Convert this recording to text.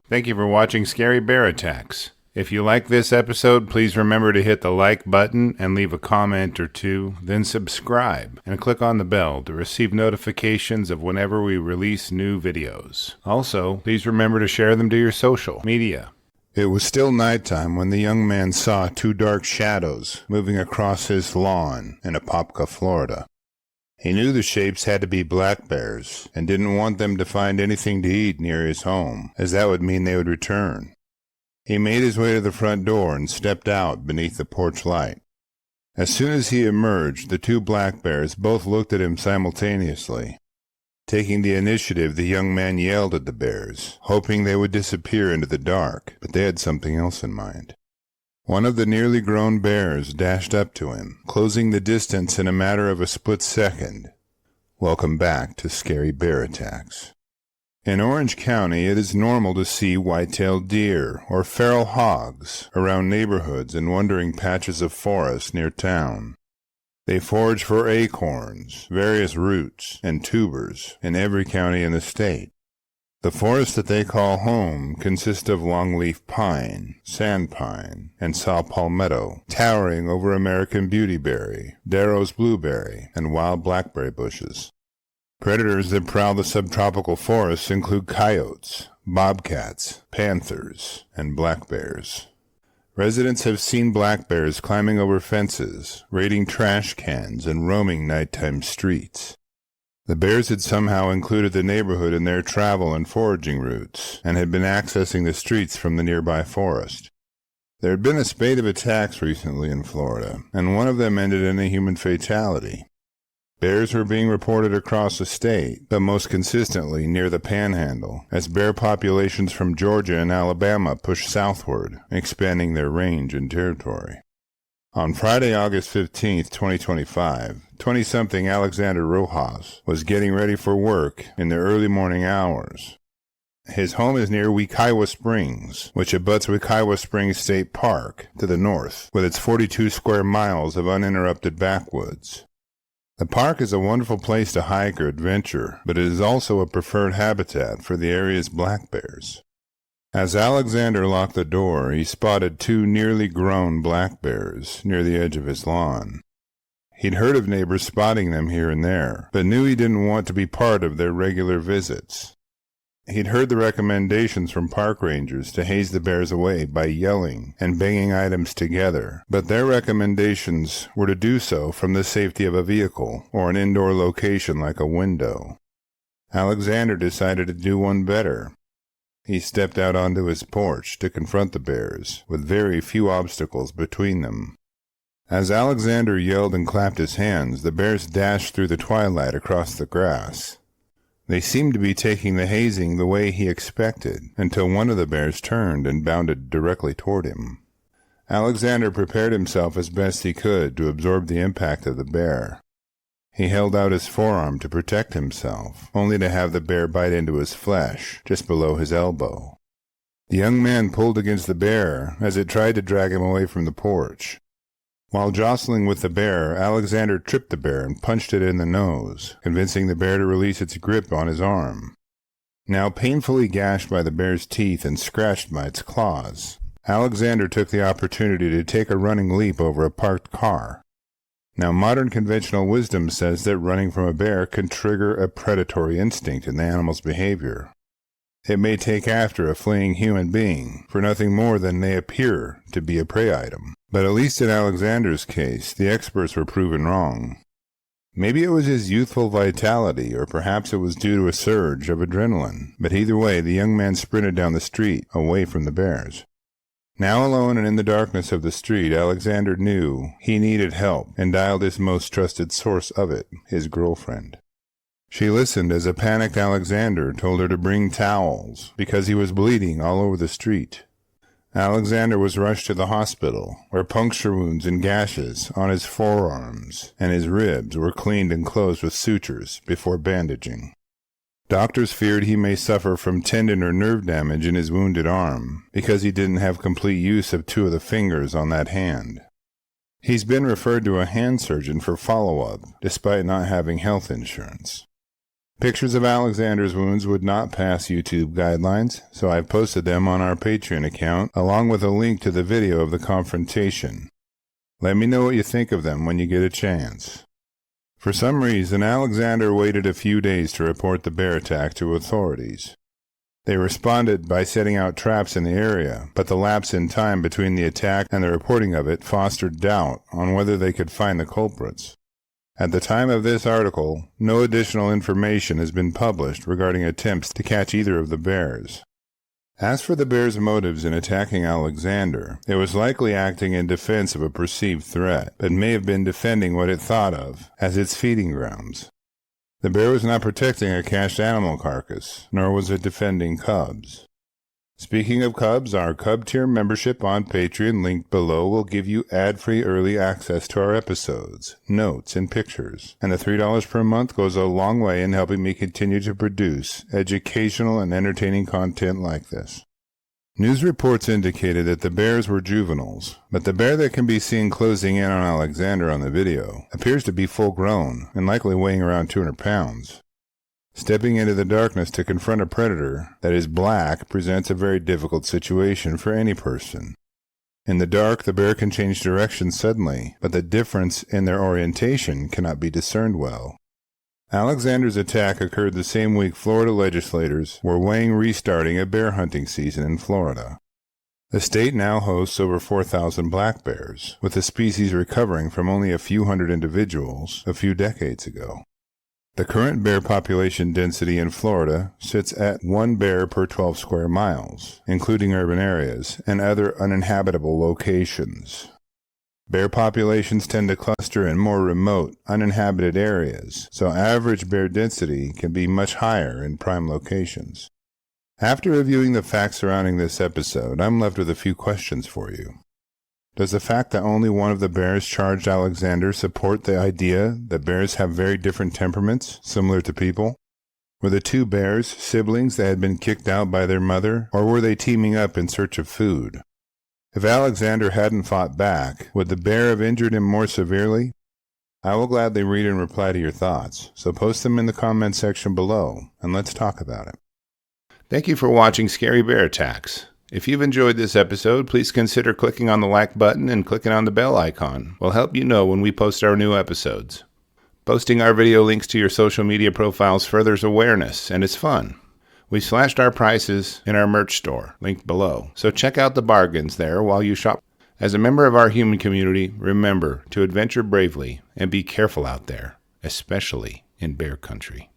Thank you for watching Scary Bear Attacks. If you like this episode, please remember to hit the like button and leave a comment or two, then subscribe and click on the bell to receive notifications of whenever we release new videos. Also, please remember to share them to your social media. It was still nighttime when the young man saw two dark shadows moving across his lawn in Apopka, Florida. He knew the shapes had to be black bears and didn't want them to find anything to eat near his home, as that would mean they would return. He made his way to the front door and stepped out beneath the porch light. As soon as he emerged, the two black bears both looked at him simultaneously. Taking the initiative, the young man yelled at the bears, hoping they would disappear into the dark, but they had something else in mind. One of the nearly grown bears dashed up to him, closing the distance in a matter of a split second. Welcome back to Scary Bear Attacks. In Orange County, it is normal to see white-tailed deer or feral hogs around neighborhoods and wandering patches of forest near town. They forage for acorns, various roots, and tubers in every county in the state. The forest that they call home consists of longleaf pine, sand pine, and saw palmetto, towering over American beautyberry, Darrows blueberry, and wild blackberry bushes. Predators that prowl the subtropical forests include coyotes, bobcats, panthers, and black bears. Residents have seen black bears climbing over fences, raiding trash cans, and roaming nighttime streets. The bears had somehow included the neighborhood in their travel and foraging routes, and had been accessing the streets from the nearby forest. There had been a spate of attacks recently in Florida, and one of them ended in a human fatality. Bears were being reported across the state, but most consistently near the panhandle, as bear populations from Georgia and Alabama pushed southward, expanding their range and territory. On Friday, August 15, 2025, 20-something Alexander Rojas was getting ready for work in the early morning hours. His home is near Wekiwa Springs, which abuts Wekiwa Springs State Park to the north, with its 42 square miles of uninterrupted backwoods. The park is a wonderful place to hike or adventure, but it is also a preferred habitat for the area's black bears. As Alexander locked the door, he spotted two nearly grown black bears near the edge of his lawn. He'd heard of neighbors spotting them here and there, but knew he didn't want to be part of their regular visits. He'd heard the recommendations from park rangers to haze the bears away by yelling and banging items together, but their recommendations were to do so from the safety of a vehicle or an indoor location like a window. Alexander decided to do one better. He stepped out onto his porch to confront the bears, with very few obstacles between them. As Alexander yelled and clapped his hands, the bears dashed through the twilight across the grass. They seemed to be taking the hazing the way he expected, until one of the bears turned and bounded directly toward him. Alexander prepared himself as best he could to absorb the impact of the bear. He held out his forearm to protect himself, only to have the bear bite into his flesh, just below his elbow. The young man pulled against the bear as it tried to drag him away from the porch. While jostling with the bear, Alexander tripped the bear and punched it in the nose, convincing the bear to release its grip on his arm. Now painfully gashed by the bear's teeth and scratched by its claws, Alexander took the opportunity to take a running leap over a parked car. Now modern conventional wisdom says that running from a bear can trigger a predatory instinct in the animal's behavior. It may take after a fleeing human being, for nothing more than they appear to be a prey item. But at least in Alexander's case, the experts were proven wrong. Maybe it was his youthful vitality, or perhaps it was due to a surge of adrenaline, but either way, the young man sprinted down the street, away from the bears. Now alone and in the darkness of the street, Alexander knew he needed help, and dialed his most trusted source of it, his girlfriend. She listened as a panicked Alexander told her to bring towels, because he was bleeding all over the street. Alexander was rushed to the hospital, where puncture wounds and gashes on his forearms and his ribs were cleaned and closed with sutures before bandaging. Doctors feared he may suffer from tendon or nerve damage in his wounded arm, because he didn't have complete use of two of the fingers on that hand. He's been referred to a hand surgeon for follow-up, despite not having health insurance. Pictures of Alexander's wounds would not pass YouTube guidelines, so I've posted them on our Patreon account, along with a link to the video of the confrontation. Let me know what you think of them when you get a chance. For some reason, Alexander waited a few days to report the bear attack to authorities. They responded by setting out traps in the area, but the lapse in time between the attack and the reporting of it fostered doubt on whether they could find the culprits. At the time of this article, no additional information has been published regarding attempts to catch either of the bears. As for the bear's motives in attacking Alexander, it was likely acting in defense of a perceived threat, but may have been defending what it thought of as its feeding grounds. The bear was not protecting a cached animal carcass, nor was it defending cubs. Speaking of cubs, our Cub Tier membership on Patreon, linked below, will give you ad-free early access to our episodes, notes, and pictures. And the $3 per month goes a long way in helping me continue to produce educational and entertaining content like this. News reports indicated that the bears were juveniles, but the bear that can be seen closing in on Alexander on the video appears to be full-grown and likely weighing around 200 pounds. Stepping into the darkness to confront a predator that is black presents a very difficult situation for any person. In the dark, the bear can change direction suddenly, but the difference in their orientation cannot be discerned well. Alexander's attack occurred the same week Florida legislators were weighing restarting a bear hunting season in Florida. The state now hosts over 4,000 black bears, with the species recovering from only a few hundred individuals a few decades ago. The current bear population density in Florida sits at 1 bear per 12 square miles, including urban areas and other uninhabitable locations. Bear populations tend to cluster in more remote, uninhabited areas, so average bear density can be much higher in prime locations. After reviewing the facts surrounding this episode, I'm left with a few questions for you. Does the fact that only one of the bears charged Alexander support the idea that bears have very different temperaments, similar to people? Were the two bears siblings that had been kicked out by their mother, or were they teaming up in search of food? If Alexander hadn't fought back, would the bear have injured him more severely? I will gladly read and reply to your thoughts, so post them in the comment section below, and let's talk about it. Thank you for watching Scary Bear Attacks. If you've enjoyed this episode, please consider clicking on the like button and clicking on the bell icon. We'll help you know when we post our new episodes. Posting our video links to your social media profiles furthers awareness, and it's fun. We slashed our prices in our merch store, linked below, so check out the bargains there while you shop. As a member of our human community, remember to adventure bravely and be careful out there, especially in bear country.